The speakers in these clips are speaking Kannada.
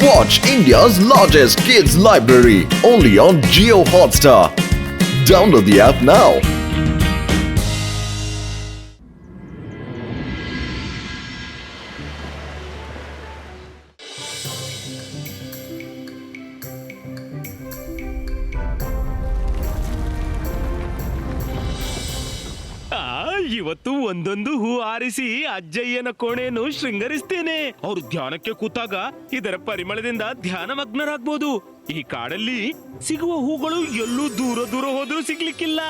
Watch India's largest kids library only on Jio Hotstar. Download the app now. ಇವತ್ತು ಒಂದೊಂದು ಹೂ ಆರಿಸಿ ಅಜ್ಜಯ್ಯನ ಕೋಣೆಯನ್ನು ಶೃಂಗರಿಸ್ತೇನೆ. ಅವರು ಧ್ಯಾನಕ್ಕೆ ಕೂತಾಗ ಇದರ ಪರಿಮಳದಿಂದ ಧ್ಯಾನ ಮಗ್ನರಾಗ್ಬೋದು. ಈ ಕಾಡಲ್ಲಿ ಸಿಗುವ ಹೂಗಳು ಎಲ್ಲೂ ದೂರ ದೂರ ಹೋದ್ರೂ ಸಿಗ್ಲಿಕ್ಕಿಲ್ಲ.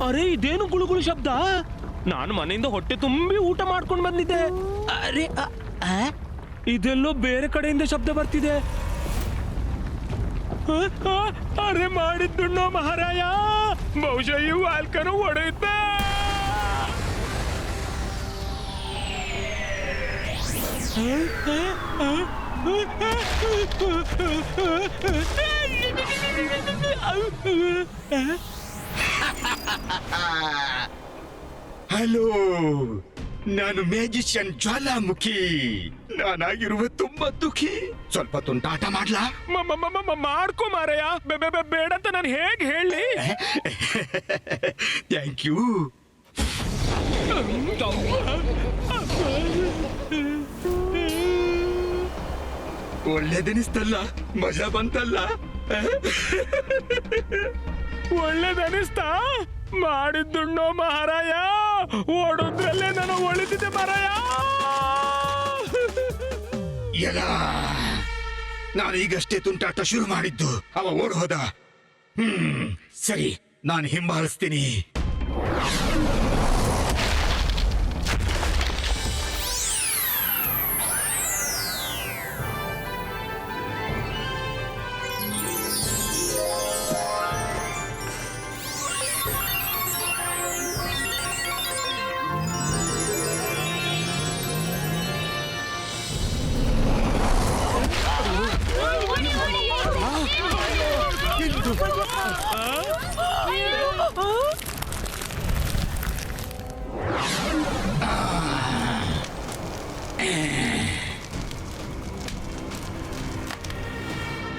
ಅರೆ ಇದೇನು ಗುಳುಗುಳು ಶಬ್ದ? ನಾನು ಮನೆಯಿಂದ ಹೊಟ್ಟೆ ತುಂಬಿ ಊಟ ಮಾಡ್ಕೊಂಡು ಬಂದಿದ್ದೆ. ಅರೆ ಇದೆಲ್ಲೋ ಬೇರೆ ಕಡೆಯಿಂದ ಶಬ್ದ ಬರ್ತಿದೆ. ಅರೆ ಮಾಡಿದ್ದುಣ್ಣೋ ಮಹಾರಾಯ, ಬಹುಶಃ ಈ ವಾಲ್ಕನು ಹೊಡೆಯುತ್ತೆ. ಹಲೋ, ನಾನು ಮ್ಯಾಜಿಷಿಯನ್ ಜ್ವಾಲಾಮುಖಿ. ನಾನಾಗಿರುವ ತುಂಬಾ ದುಃಖಿ. ಸ್ವಲ್ಪ ತುಂಟಾಟ ಮಾಡ್ಲಾ? ಮಾಡ್ಕೊ ಮಾರಾಯ. ಬೇಡ ಅಂತ ನಾನು ಹೇಗೆ ಹೇಳಿ? Thank you. ಒಳ್ಳೇದನಿಸ್ತಲ್ಲ, ಮಜಾ ಬಂತಲ್ಲ? ಒಳ್ಳೇದನಿಸ್ತಾ? ಮಾಡಿದ್ದುಣ್ಣೋ ಮಹಾರಾಯ, ಓಡೋದ್ರಲ್ಲೇ ನಾನು ಒಳಿತಿದ್ದೆ ಮಹಾರಾಯ. ಎಲ್ಲ ನಾನು ಈಗಷ್ಟೇ ತುಂಟಾಟ ಶುರು ಮಾಡಿದ್ದು, ಅವ ಓಡ್ ಹೋದ. ಸರಿ, ನಾನು ಹಿಂಬಾಲಿಸ್ತೀನಿ.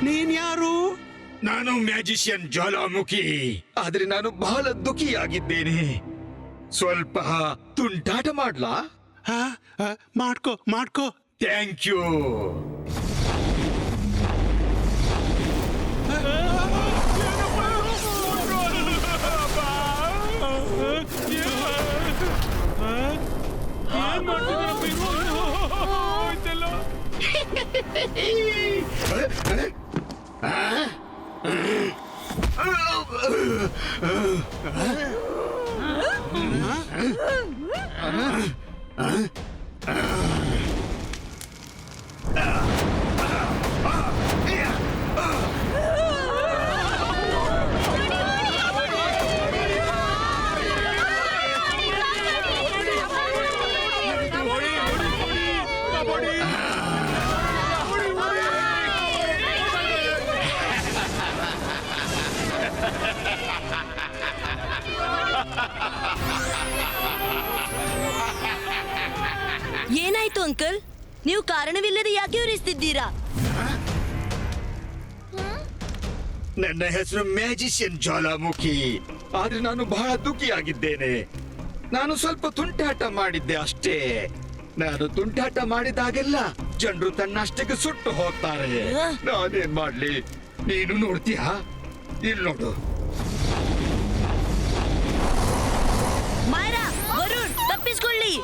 ನೀನ್ ಯಾರು? ನಾನು ಮ್ಯಾಜಿಷಿಯನ್ ಜ್ವಾಲಾಮುಖಿ. ಆದ್ರೆ ನಾನು ಬಹಳ ದುಃಖಿಯಾಗಿದ್ದೇನೆ. ಸ್ವಲ್ಪ ತುಂಟಾಟ ಮಾಡ್ಲಾ? ಮಾಡ್ಕೋ ಮಾಡ್ಕೋ. Thank you. ಏನಾಯ್ತು ಅಂಕಲ್? ನೀವು ಕಾರಣವಿಲ್ಲದೆ ಯಾಕೆ ಉರಿಸ್ತಿದ್ದೀರಾ? ನನ್ನ ಹೆಸರು ಮ್ಯಾಜಿಷಿಯನ್ ಜ್ವಾಲಾಮುಖಿ. ಆದ್ರೆ ನಾನು ಬಹಳ ದುಃಖಿಯಾಗಿದ್ದೇನೆ. ನಾನು ಸ್ವಲ್ಪ ತುಂಟಾಟ ಮಾಡಿದ್ದೆ ಅಷ್ಟೇ. ನಾನು ತುಂಟಾಟ ಮಾಡಿದಾಗೆಲ್ಲ ಜನರು ತನ್ನಷ್ಟಕ್ಕೆ ಸುಟ್ಟು ಹೋಗ್ತಾರೆ. ನಾನೇನ್ ಮಾಡ್ಲಿ? ನೀನು ನೋಡ್ತೀಯಾ? ಇಲ್ಲಿ ನೋಡು. ಮಾಯರಾ, ವರುಣ್, ತಪ್ಪಿಸ್ಕೊಳ್ಳಿ.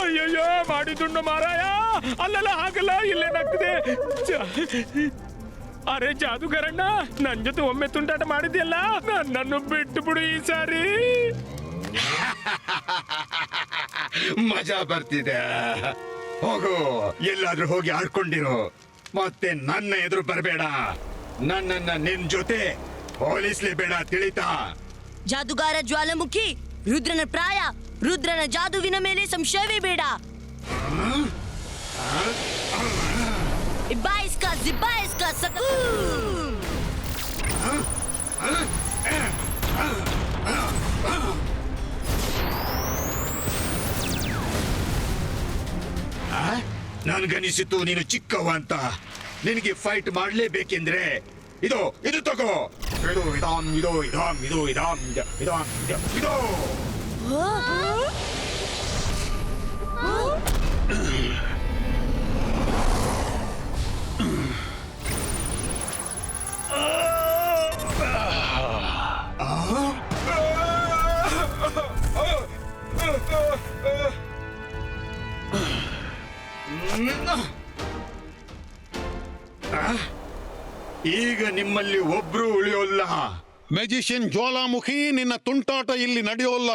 ಅಯ್ಯಯ್ಯೋ, ಮಾಡಿದ್ದುಣ್ಣೋ ಮಹಾರಾಯ. ಅಲ್ಲಲ್ಲ, ಹಾಗಲ್ಲ, ಇಲ್ಲೇನಾಗ್ತಿದೆ? ಅರೆ ಜಾದುಗಾರಣ್ಣ, ನನ್ ಜೊತೆ ಒಮ್ಮೆ ತುಂಟಾಟ ಮಾಡಿದ್ಯಲ್ಲ, ನನ್ನನ್ನು ಬಿಟ್ಟು ಬಿಡು ಈ ಸಾರಿ. ಮಜಾ ಬರ್ತಿದೆ. ಹೋಗು, ಎಲ್ಲಾದ್ರೂ ಹೋಗಿ ಆಡ್ಕೊಂಡಿರು. ಮತ್ತೆ ನನ್ನ ಎದುರು ಬರಬೇಡ. ನನ್ನನ್ನ ನಿನ್ ಜೊತೆ ಹೋಲಿಸ್ಲೇಬೇಡ, ತಿಳಿತಾ? ಜಾದುಗಾರ ಜ್ವಾಲಾಮುಖಿ, ರುದ್ರನ ಪ್ರಾಯ, ರುದ್ರನ ಜಾದುವಿನ ಮೇಲೆ ಸಂಶಯವೇ ಬೇಡ. ಇಬ್ಬಾ ಇಸ್ಕಾ ಜಿಬ್ಬಾ ಇಸ್ಕಾ ಸಕ. ನನ್ಗನಿಸಿತು ನೀನು ಚಿಕ್ಕವ ಅಂತ. ನಿನಗೆ ಫೈಟ್ ಮಾಡ್ಲೇಬೇಕೆಂದ್ರೆ ಇದು ತಗೋ. ಇದು ಇದಾಮ್ ಇದು ಇದಾಮ್ ಇದು ಇದಾಮ್ ಇದಾಮ್ ಇದು. ಈಗ ನಿಮ್ಮಲ್ಲಿ ಒಬ್ರು ಉಳಿಯೋಲ್ಲ. ಮೆಜಿಷಿಯನ್ ಜ್ವಾಲಾಮುಖಿ, ನಿನ್ನ ತುಂಟಾಟ ಇಲ್ಲಿ ನಡೆಯೋಲ್ಲ.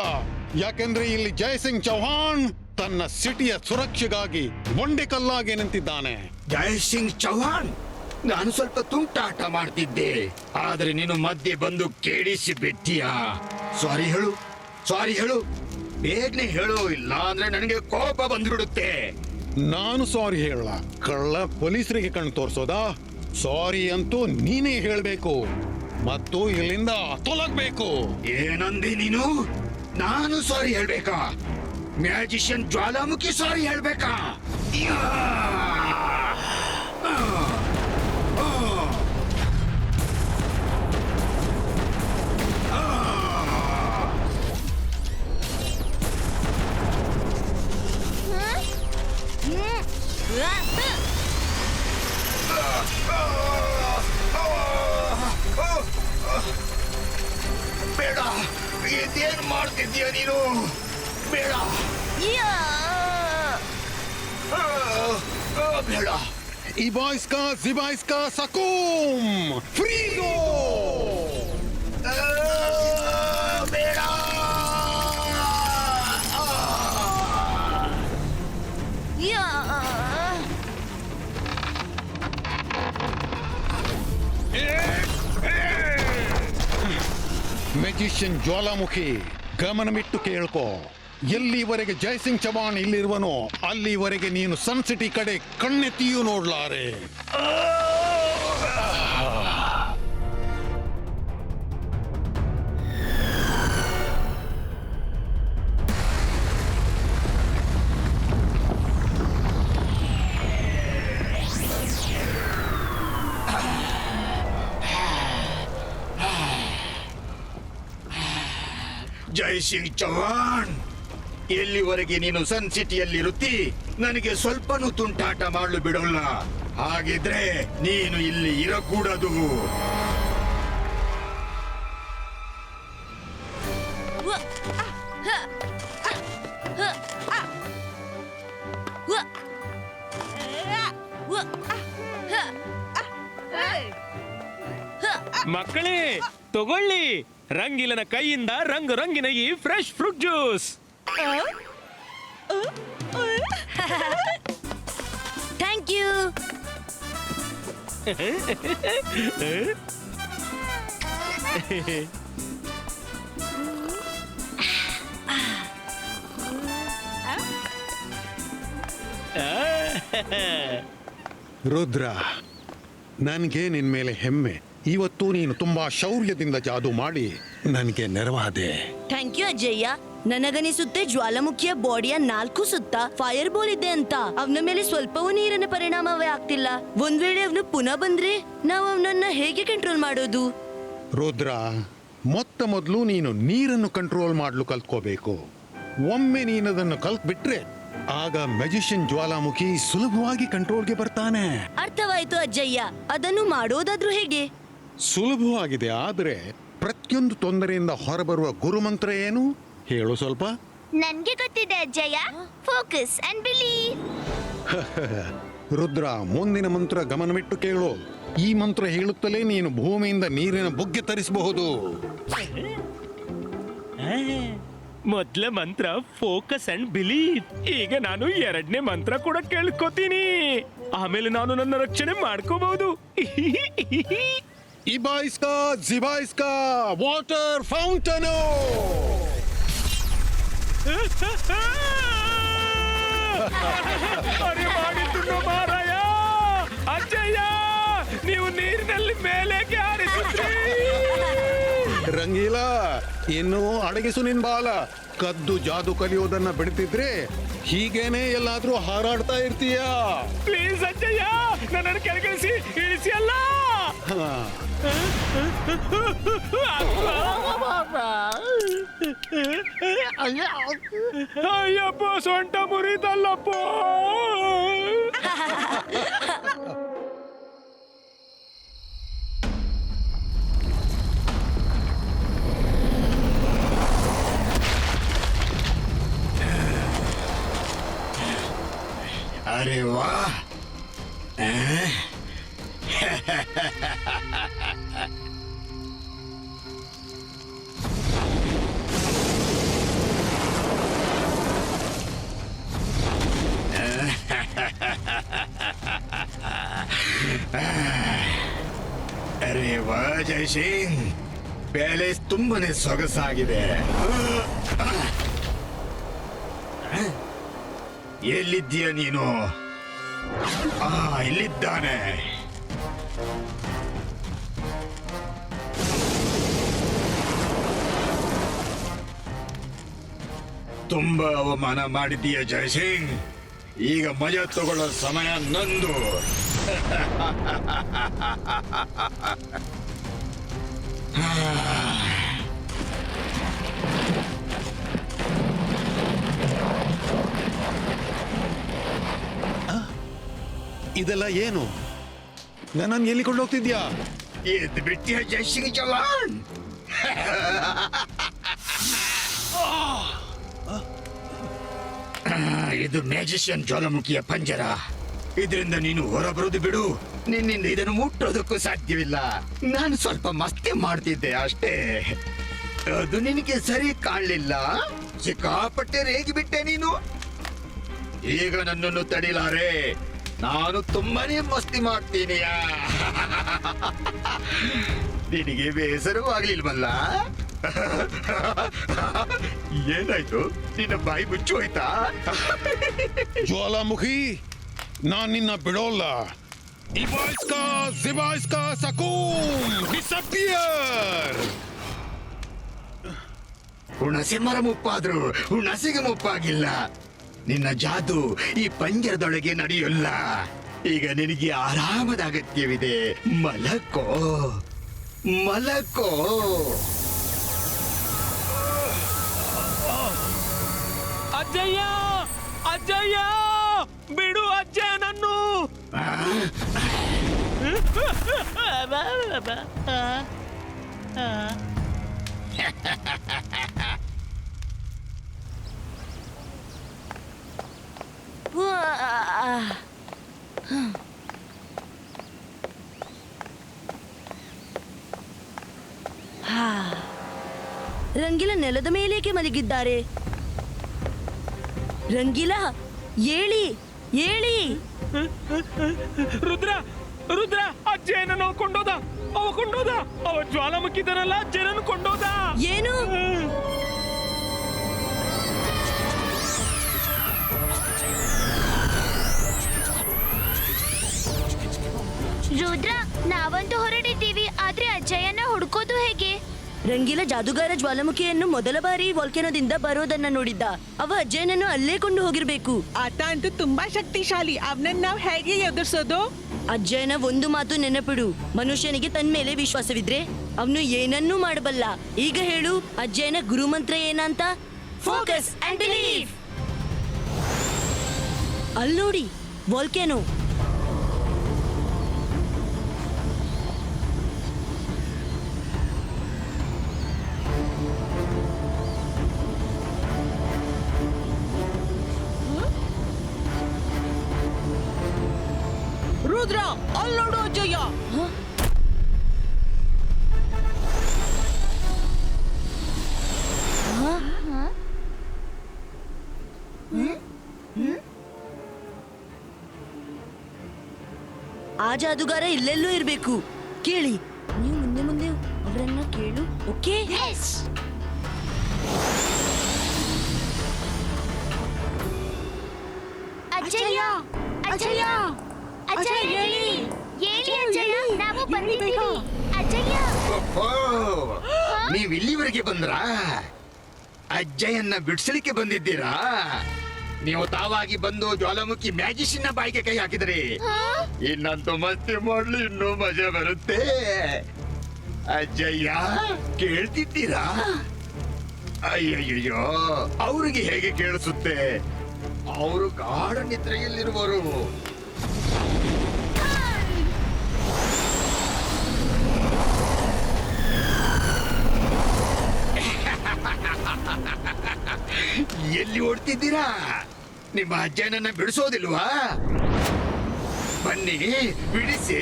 ಯಾಕೆಂದ್ರೆ ಇಲ್ಲಿ ಜಯಸಿಂಗ್ ಚೌಹಾಣ್ ತನ್ನ ಸಿಟಿಯ ಸುರಕ್ಷೆಗಾಗಿ ಮೊಂಡೆಕಲ್ಲಾಗಿ ನಿಂತಿದ್ದಾನೆ. ಜಯಸಿಂಗ್ ಚೌಹಾಣ್, ನಾನು ಸ್ವಲ್ಪ ತುಂಟಾಟ ಮಾಡ್ತಿದ್ದೆ, ಆದ್ರೆ ನೀನು ಮಧ್ಯೆ ಬಂದು ಕೇಳಿಸಿ ಬಿಟ್ಟಿಯಾ. ಸಾರಿ ಹೇಳು, ಬೇಗನೆ ಹೇಳು, ಇಲ್ಲ ಅಂದ್ರೆ ನನಗೆ ಕೋಪ ಬಂದ್ಬಿಡುತ್ತೆ. ನಾನು ಸಾರಿ ಹೇಳಲ್ಲ, ಕಳ್ಳ ಪೊಲೀಸರಿಗೆ ಕಣ್ಣು ತೋರ್ಸೋದಾ? ಸಾರಿ ಅಂತೂ ನೀನೇ ಹೇಳ್ಬೇಕು ಮತ್ತು ಇಲ್ಲಿಂದ ತೊಲಗ್ಬೇಕು. ಏನಂದಿ ನೀನು? ನಾನು ಸಾರಿ ಹೇಳ್ಬೇಕಾ? ಮ್ಯಾಜಿಷಿಯನ್ ಜ್ವಾಲಾಮುಖಿ ಸಾರಿ ಹೇಳ್ಬೇಕಾ? ಬೇಡ, ಇದೇನ್ ಮಾಡ್ತಿದ್ದೀಯ ನೀನು? ಬೇಡ ಬೇಡ. ಇಬಾಯ್ಸ್ಕಾ ಜಿಬಾಯ್ಸ್ಕಾ ಸಕೂಮ್ ಫ್ರೀಗೋ. ಬೇಡ. ಮೆಜಿಷಿಯನ್ ಜ್ವಾಲಾಮುಖಿ, ಗಮನವಿಟ್ಟು ಕೇಳ್ಕೋ. ಎಲ್ಲಿವರೆಗೆ ಜಯಸಿಂಗ್ ಚೌಹಾಣ್ ಇಲ್ಲಿರುವನೋ ಅಲ್ಲಿವರೆಗೆ ನೀನು ಸನ್ ಸಿಟಿ ಕಡೆ ಕಣ್ಣೆತ್ತಿಯೂ ನೋಡ್ಲಾರೆ. ಜಯಸಿಂಗ್ ಚೌಹಾಣ್, ಎಲ್ಲಿವರೆಗೆ ನೀನು ಸನ್ ಸಿಟಿಯಲ್ಲಿರುತ್ತಿ ನನಗೆ ಸ್ವಲ್ಪನೂ ತುಂಟಾಟ ಮಾಡಲು ಬಿಡೋಲ್ಲ. ಹಾಗಿದ್ರೆ ನೀನು ಇಲ್ಲಿ ಇರಕೂಡದು. ಮಕ್ಕಳೇ, ತಗೊಳ್ಳಿ ರಂಗಿಲನ ಕೈಯಿಂದ ರಂಗಿನ ಈ fresh fruit juice. Thank you. Rudra, ನನಗೆ ನಿನ್ ಮೇಲೆ ಹೆಮ್ಮೆ. ಇವತ್ತು ನೀನು ತುಂಬಾ ಶೌರ್ಯದಿಂದ ಜಾದು ಮಾಡಿ ನನಗೆ ನೆರವಾದೆ. ಥ್ಯಾಂಕ್ ಯು ಅಜ್ಜಯ್ಯ. ನನಗನಿಸುತ್ತೆ ಜ್ವಾಲಾಮುಖಿಯ ಬಾಡಿಯ 4 ಸುತ್ತ ಫೈರ್ ಬೋಲ್ ಇದೆ ಅಂತ. ಅವನ ಮೇಲೆ ಸ್ವಲ್ಪವೂ ನೀರಿನ ಪರಿಣಾಮವೇ ಆಗ್ತಿಲ್ಲ. ಒಂದ್ ವೇಳೆ ಅವನು ಪುನಃ ಬಂದ್ರೆ ನಾವು ಅವನನ್ನ ಹೇಗೆ ಕಂಟ್ರೋಲ್ ಮಾಡೋದು? ರುದ್ರ, ಮೊದಲು ನೀನು ನೀರನ್ನು ಕಂಟ್ರೋಲ್ ಮಾಡಲು ಕಲ್ತ್ಕೋಬೇಕು. ಒಮ್ಮೆ ನೀನದನ್ನು ಕಲ್ತ್ಬಿಟ್ರೆ ಆಗ ಮೆಜಿಷಿಯನ್ ಜ್ವಾಲಾಮುಖಿ ಸುಲಭವಾಗಿ ಕಂಟ್ರೋಲ್ಗೆ ಬರ್ತಾನೆ. ಅರ್ಥವಾಯ್ತು ಅಜ್ಜಯ್ಯ. ಅದನ್ನು ಮಾಡೋದಾದ್ರೂ ಹೇಗೆ? ಸುಲಭವಾಗಿದೆ, ಆದ್ರೆ ಪ್ರತಿಯೊಂದು ತೊಂದರೆಯಿಂದ ಹೊರಬರುವ ಗುರುಮಂತ್ರ ಏನು ಹೇಳು ಸ್ವಲ್ಪ. ನನ್ಗೆ ಗೊತ್ತಿದೆ ಅಜ್ಜಯ್ಯ. Focus and believe. ರುದ್ರ, ಮುಂದಿನ ಮಂತ್ರ ಗಮನವಿಟ್ಟು ಕೇಳು. ಈ ಮಂತ್ರ ಹೇಳುತ್ತಲೇ ನೀನು ಭೂಮಿಯಿಂದ ನೀರಿನ ಬುಗ್ಗೆ ತರಿಸಬಹುದು. ಮೊದ್ಲ ಮಂತ್ರ ಫೋಕಸ್ ಅಂಡ್ ಬಿಲೀವ್. ಈಗ ನಾನು 2ನೇ ಮಂತ್ರ ಕೂಡ ಕೇಳ್ಕೊತೀನಿ. ಆಮೇಲೆ ನಾನು ನನ್ನ ರಕ್ಷಣೆ ಮಾಡ್ಕೋಬಹುದು. ಇಬಾಯ್ಸ್ಕಾ ಜಿಬಾಯ್ಸ್ಕಾ ವಾಟರ್ ಫೌಂಟನು. ಅರೆ ಮಾಡಿದ್ದು ಮಾರಾಯ. ಅಜ್ಜಯ್ಯ, ನೀವು ನೀರಿನಲ್ಲಿ ಮೇಲೆ ಹಾರಿಸಿದ್ರಿ. ರಂಗೀಲ ಇನ್ನು ಅಡಗಿಸು ನಿನ್ ಬಾಲ. ಕದ್ದು ಜಾದು ಕಲಿಯೋದನ್ನ ಬಿಡ್ತಿದ್ರೆ ಹೀಗೇನೆ ಎಲ್ಲಾದ್ರೂ ಹಾರಾಡ್ತಾ ಇರ್ತೀಯ. ಪ್ಲೀಸ್ ಅಜ್ಜಯ್ಯ, ನನ್ನನ್ನು ಕೆಳಗಿಳಿಸಿ, ಇಳಿಸಿ ಅಲ್ಲ. ಹಾ. ಅಯ್ಯಪ್ಪ, ಸೊಂಟ ಮುರಿದಲ್ಲಪ್ಪ. अरे वाह! ಅರೆ ವಾ ಜಯಸಿಂಗ್, ಪ್ಯಾಲೇಸ್ ತುಂಬಾನೇ ಸೊಗಸಾಗಿದೆ. ಎಲ್ಲಿದ್ದೀಯ ನೀನು? ಇಲ್ಲಿದ್ದಾನೆ. ತುಂಬಾ ಅವಮಾನ ಮಾಡಿದ್ದೀಯ ಜಯಸಿಂಗ್. ಈಗ ಮಜಾ ತಗೊಳ್ಳೋ ಸಮಯ ನಂದು. ಇದೆಲ್ಲ ಏನು? ನನ್ನನ್ನು ಎಲ್ಲಿ ಕೊಂಡೋಗ್ತಿದ್ಯಾ? ಎದ್ದು ಬಿಟ್ಟಿಯ ಜಯಸಿಂಗ್ ಚೌಹಾಣ್? ಇದು ಮ್ಯಾಜಿಷಿಯನ್ ಜ್ವಾಲಾಮುಖಿಯ ಪಂಜರ. ಇದರಿಂದ ನೀನು ಹೊರಬರೋದು ಬಿಡು. ನಿನ್ನಿಂದ ಇದನ್ನು ಮುಟ್ಟೋದಕ್ಕೂ ಸಾಧ್ಯವಿಲ್ಲ. ನಾನು ಸ್ವಲ್ಪ ಮಸ್ತಿ ಮಾಡ್ತಿದ್ದೆ ಅಷ್ಟೇ. ಅದು ನಿನಗೆ ಸರಿ ಕಾಣಲಿಲ್ಲ. ಸಿಕ್ಕಾಪಟ್ಟೆ ರೇಗಿ ಬಿಟ್ಟೆ ನೀನು. ಈಗ ನನ್ನನ್ನು ತಡಿಲಾರೆ. ನಾನು ತುಂಬಾನೇ ಮಸ್ತಿ ಮಾಡ್ತೀನಿ. ನಿನಗೆ ಬೇಸರವಾಗ್ಲಿಲ್ವಲ್ಲ? ಏನಾಯ್ತು? ನಿನ್ನ ಬಾಯಿ ಮುಚ್ಚು ಹೋಯ್ತಾ? ಜ್ವಾಲಾಮುಖಿ, ನಾನ್ ನಿನ್ನ ಬಿಡೋಲ್ಲ. ಇಬಾಯ್ಸ್ಕಾ ಜಿಬಾಯ್ಸ್ಕಾ ಸಕೂಮ್ ಡಿಸಪಿಯರ್. ಹುಣಸೆ ಮರ ಮುಪ್ಪಾದ್ರು ಹುಣಸೆಗೆ ಮುಪ್ಪಾಗಿಲ್ಲ. ನಿನ್ನ ಜಾದು ಈ ಪಂಜರದೊಳಗೆ ನಡೆಯೋಲ್ಲ. ಈಗ ನಿನಗೆ ಆರಾಮದ ಅಗತ್ಯವಿದೆ. ಮಲಕೋ ಮಲಕೋ. ಅಜ್ಜಯ್ಯ, ಅಜ್ಜಯ್ಯ, ಬಿಡು ಅಜ್ಜಯ್ಯನನ್ನು. ರಂಗಿಲ ನೆಲದ ಮೇಲೇಕೆ ಮಲಗಿದ್ದಾರೆ? ರಂಗಿಲ, ಏಳಿ ಏಳಿ. ರುದ್ರ, ರುದ್ರ, ಅಜ್ಜಯ್ಯನನ್ನು ಕೊಂಡೋದ. ಅವ ಜ್ವಾಲಾಮುಖಿದನಲ್ಲ, ಅಜ್ಜಯ್ಯನನ್ನು ಕೊಂಡೋದ. ಏನು? ರುದ್ರ, ನಾವಂತೂ ಹೊರಡಿದ್ದೀವಿ, ಆದ್ರೆ ಅಜ್ಜಯ್ಯನ ಹುಡ್ಕೋದು ಹೇಗೆ? ರಂಗಿಲ ಜಾದುಗಾರ ಜ್ವಾಲಾಮುಖಿಯನ್ನು ಮೊದಲ ಬಾರಿ ವಾಲ್ಕೆನೋದಿಂದ ಬರೋದನ್ನ ನೋಡಿದ್ದ. ಅವ ಅಜ್ಜಯ್ಯನನ್ನು ಅಲ್ಲೇ ಕೊಂಡು ಹೋಗಿರ್ಬೇಕು. ಆತ ಅಂತೂ ತುಂಬಾ ಶಕ್ತಿಶಾಲಿ. ಅವನನ್ನ ನಾವ್ ಹೇಗೆ ಎದುರಿಸೋದು? ಅಜ್ಜಯ್ಯನ ಒಂದು ಮಾತು ನೆನಪಿಡು. ಮನುಷ್ಯನಿಗೆ ತನ್ನ ಮೇಲೆ ವಿಶ್ವಾಸವಿದ್ರೆ ಅವನು ಏನನ್ನೂ ಮಾಡಬಲ್ಲ. ಈಗ ಹೇಳು, ಅಜ್ಜಯ್ಯನ ಗುರುಮಂತ್ರ ಏನಂತ? Focus and believe. ಅಲ್ಲಿ ನೋಡಿ, ವಾಲ್ಕೆನೋ. ರುದ್ರ, ಅಲ್ಲಿ ನೋಡು ಅಜ್ಜಯ್ಯ. ಆ ಜಾದುಗಾರ ಇಲ್ಲೆಲ್ಲೂ ಇರ್ಬೇಕು. ಕೇಳಿ, ನೀವು ಮುಂದೆ ಮುಂದೆ ಅವರನ್ನ ಕೇಳು. ಓಕೆ? ಅಜ್ಜಯ್ಯ, ಅಜ್ಜಯ್ಯ, ಅಜ್ಜಯ್ಯ, ಹೇಳಿ ಅಜ್ಜಯ್ಯ, ನಾವು ಬಂದಿದ್ದೀವಿ. ಅಜ್ಜಯ್ಯ, ನೀವು ಇಲ್ಲಿವರೆಗೆ ಬಂದ್ರಾ? ಅಜ್ಜಯ್ಯನ್ನ ಬಿಡಿಸಲಿಕ್ಕೆ ಬಂದಿದ್ದೀರಾ? ನೀವು ತಾವಾಗಿ ಬಂದು ಜ್ವಾಲಾಮುಖಿ ಮ್ಯಾಜಿಷಿನ್ನ ಬಾಯಿಗೆ ಕೈ ಹಾಕಿದ್ರಿ. ಇನ್ನಂತೂ ಮತ್ತೆ ಮಾಡ್ಲಿ ಇನ್ನೂ ಮಜಾ ಬರುತ್ತೆ. ಅಜ್ಜಯ್ಯ ಕೇಳ್ತಿದ್ದೀರಾ? ಅಯ್ಯಯ್ಯೋ, ಅವ್ರಿಗೆ ಹೇಗೆ ಕೇಳಿಸುತ್ತೆ? ಅವರು ಗಾಢ ನಿದ್ರೆಯಲ್ಲಿರುವರು. ಎಲ್ಲಿ ಓಡ್ತಿದ್ದೀರಾ? ನಿಮ್ಮ ಅಜ್ಜನನ್ನ ಬಿಡಿಸೋದಿಲ್ವಾ? ಬನ್ನಿ ಬಿಡಿಸಿ.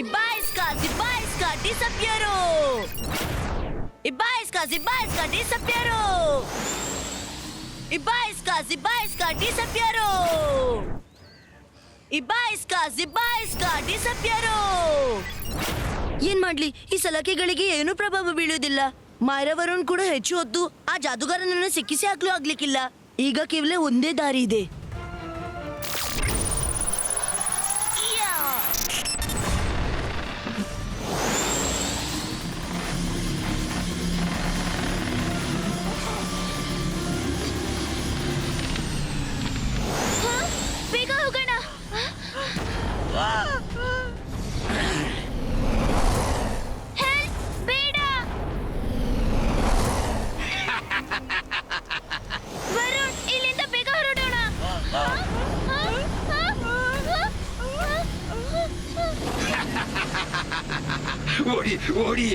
Ibaiska, disappearo! Ibaiska, disappearo! Ibaiska, disappearo! Ibaiska, disappearo! ಏನ್ ಮಾಡ್ಲಿ, ಈ ಸಲಕೆಗಳಿಗೆ ಏನೂ ಪ್ರಭಾವ ಬೀಳುವುದಿಲ್ಲ. ಮಾಯರವರುಣ್ ಕೂಡ ಹೆಚ್ಚು ಹೊತ್ತು ಆ ಜಾದುಗಾರನನ್ನು ಸಿಕ್ಕಿಸಿ ಹಾಕ್ಲೂ ಆಗ್ಲಿಕ್ಕಿಲ್ಲ. ಈಗ ಕೇವಲ ಒಂದೇ ದಾರಿ ಇದೆ. ಬೇಗ ಹೋಗೋಣ. ಹೆಲ್ಪ್, ಬೇಡ. ವರುಣ್, ಇಲ್ಲಿಂದ ಬೇಗ ಹೊರಡೋಣ. ಓಡಿ ಓಡಿ,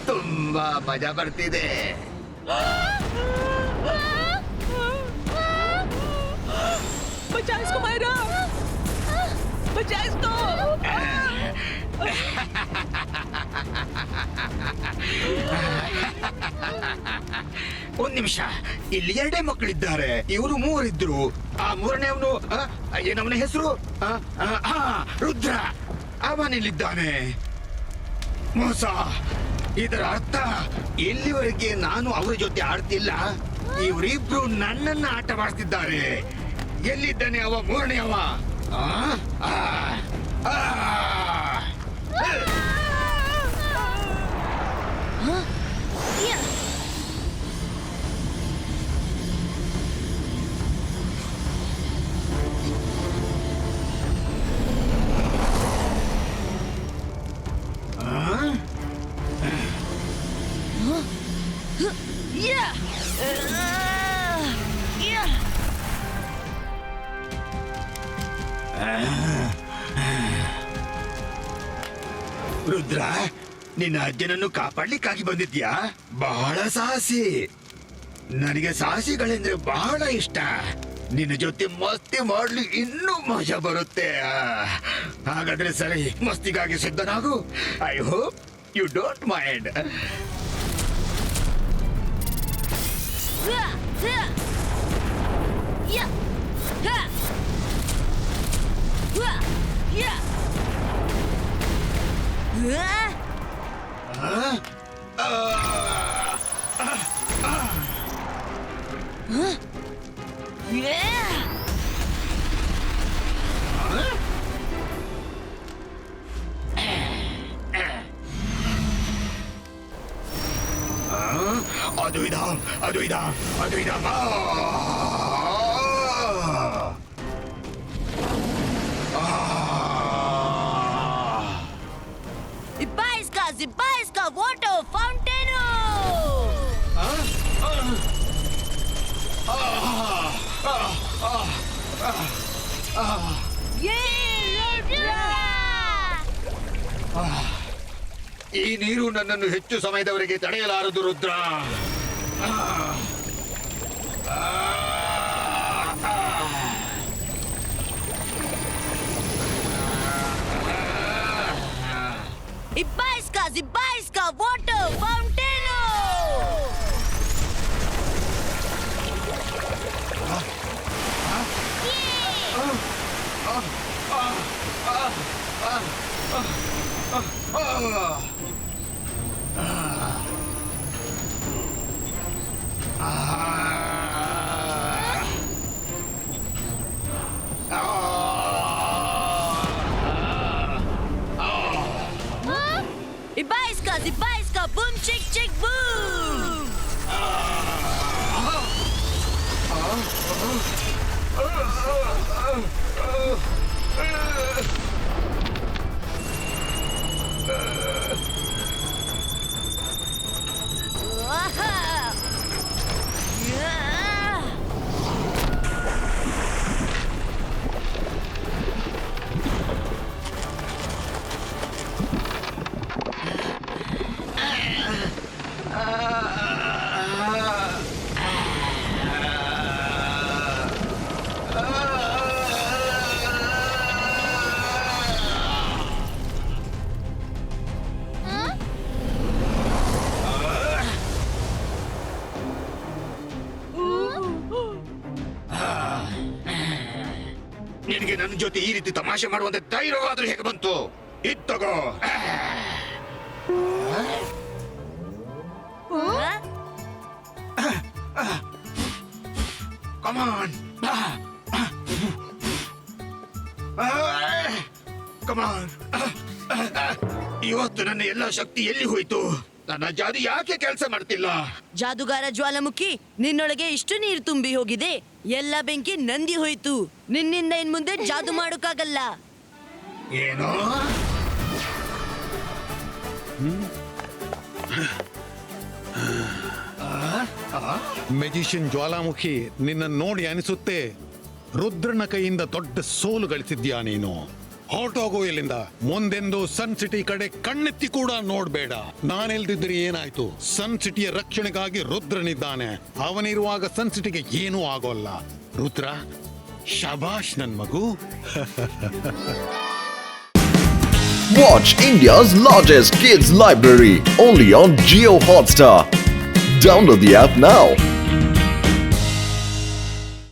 ತುಂಬಾ ಮಜಾ ಬರ್ತಿದೆ. बचा इसको मायरा, बचा इसको. ಒಂದ್ ನಿಮಿಷ, ಇಲ್ಲಿ ಎರಡೇ ಮಕ್ಕಳಿದ್ದಾರೆ. ಇವರು ಮೂವರಿದ್ರು. ಆ ಮೂರನೇವನು ಏನವನ ಹೆಸರು? ರುದ್ರ. ಅವನಿಲ್ಲಿದ್ದಾನೆ. ಮೋಸ. ಇದರ ಅರ್ಥ ಇಲ್ಲಿವರೆಗೆ ನಾನು ಅವರ ಜೊತೆ ಆಡ್ತಿಲ್ಲ, ಇವರಿಬ್ರು ನನ್ನನ್ನ ಆಟ ಮಾಡಿಸ್ತಿದ್ದಾರೆ. ಎಲ್ಲಿದ್ದಾನೆ ಅವ ಮೂರನೇವ? ರುದ್ರ, ನಿನ್ನ ಅಜ್ಜನನ್ನು ಕಾಪಾಡ್ಲಿಕ್ಕಾಗಿ ಬಂದಿದ್ಯಾ? ಬಹಳ ಸಾಹಸಿ. ನನಗೆ ಸಾಹಸಿಗಳೆಂದ್ರೆ ಬಹಳ ಇಷ್ಟ. ನಿನ್ನ ಜೊತೆ ಮಸ್ತಿ ಮಾಡ್ಲಿ ಇನ್ನೂ ಮಜಾ ಬರುತ್ತೆ. ಹಾಗಾದ್ರೆ ಸರಿ, ಮಸ್ತಿಗಾಗಿ ಸಿದ್ಧನಾಗು. I hope you don't mind. ಅದು ಇದ. Ibaiska, water fountain! ಈ ನೀರು ನನ್ನನ್ನು ಹೆಚ್ಚು ಸಮಯದವರೆಗೆ ತಡೆಯಲಾರದು ರುದ್ರ. Ibaiska, water fountain! ನಿನಗೆ ನನ್ನ ಜೊತೆ ಈ ರೀತಿ ತಮಾಷೆ ಮಾಡುವಂತೆ ಧೈರ್ಯವಾದ್ರೂ ಹೇಗೆ ಬಂತು? ಇತ್ತಗೋ. ಕಮಾನ್ ಕಮಾನ್. ಇವತ್ತು ನನ್ನ ಎಲ್ಲ ಶಕ್ತಿ ಎಲ್ಲಿ ಹೋಯ್ತು? ನನ್ನ ಜಾದು ಯಾಕೆ ಕೆಲಸ ಮಾಡ್ತಿಲ್ಲ? ಜಾದುಗಾರ ಜ್ವಾಲಾಮುಖಿ, ನಿನ್ನೊಳಗೆ ಇಷ್ಟು ನೀರು ತುಂಬಿ ಹೋಗಿದೆ, ಎಲ್ಲ ಬೆಂಕಿ ನಂದಿ ಹೋಯ್ತು. ನಿನ್ನಿಂದ ಇನ್ ಮುಂದೆ ಜಾದು ಮಾಡೋಕ್ಕಾಗಲ್ಲ. ಏನೋ? ಮೆಜಿಷಿಯನ್ ಜ್ವಾಲಾಮುಖಿ, ನಿನ್ನ ನೋಡಿ ಅನಿಸುತ್ತೆ ರುದ್ರನ ಕೈಯಿಂದ ದೊಡ್ಡ ಸೋಲು ಗಳಿಸಿದ್ಯಾ ನೀನು. ಹೊರಟೋಗು ಇಲ್ಲಿಂದ. ಮುಂದೆಂದು ಸನ್ ಸಿಟಿ ಕಡೆ ಕಣ್ಣೆತ್ತಿ ಕೂಡ ನೋಡ್ಬೇಡ. ನಾನೆಲ್ದಿದ್ರೆ ಏನಾಯ್ತು? ಸನ್ ಸಿಟಿಯ ರಕ್ಷಣೆಗಾಗಿ ರುದ್ರನಿದ್ದಾನೆ. ಅವನಿರುವಾಗ ಸನ್ ಸಿಟಿಗೆ ಏನೂ ಆಗೋಲ್ಲ. ರುದ್ರ, ಶಬಾಷ್ ನನ್ ಮಗು. Watch India's largest kids library only on Jio Hotstar. Download the app now.